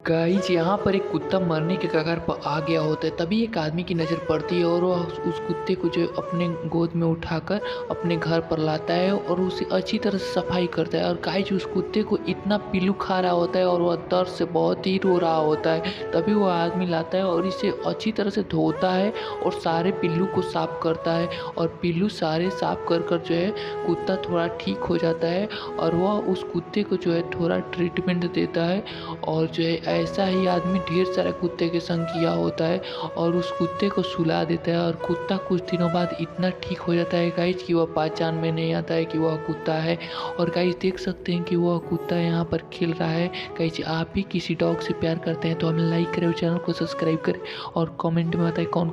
Guys यहाँ पर एक कुत्ता मरने के कगार पर आ गया होता है। तभी एक आदमी की नज़र पड़ती है और वह उस कुत्ते को जो अपने गोद में उठाकर अपने घर पर लाता है और उसे अच्छी तरह से सफाई करता है। और गाइस उस कुत्ते को इतना पिल्लू खा रहा होता है और वह दर्द से बहुत ही रो रहा होता है। तभी वह आदमी लाता है और इसे अच्छी तरह से धोता है और सारे पिल्लू को साफ करता है। और पिल्लू सारे साफ कर कर जो है कुत्ता थोड़ा ठीक हो जाता है और वह उस कुत्ते को जो है थोड़ा ट्रीटमेंट देता है। और जो है ऐसा ही आदमी ढेर सारा कुत्ते के संग किया होता है और उस कुत्ते को सुला देता है। और कुत्ता कुछ दिनों बाद इतना ठीक हो जाता है गाइस कि वह पहचान में नहीं आता है कि वह कुत्ता है। और गाइस देख सकते हैं कि वह कुत्ता यहाँ पर खेल रहा है। गाइस आप भी किसी डॉग से प्यार करते हैं तो हमें लाइक करें और चैनल को सब्सक्राइब करें और कमेंट में बताएं कौन कौन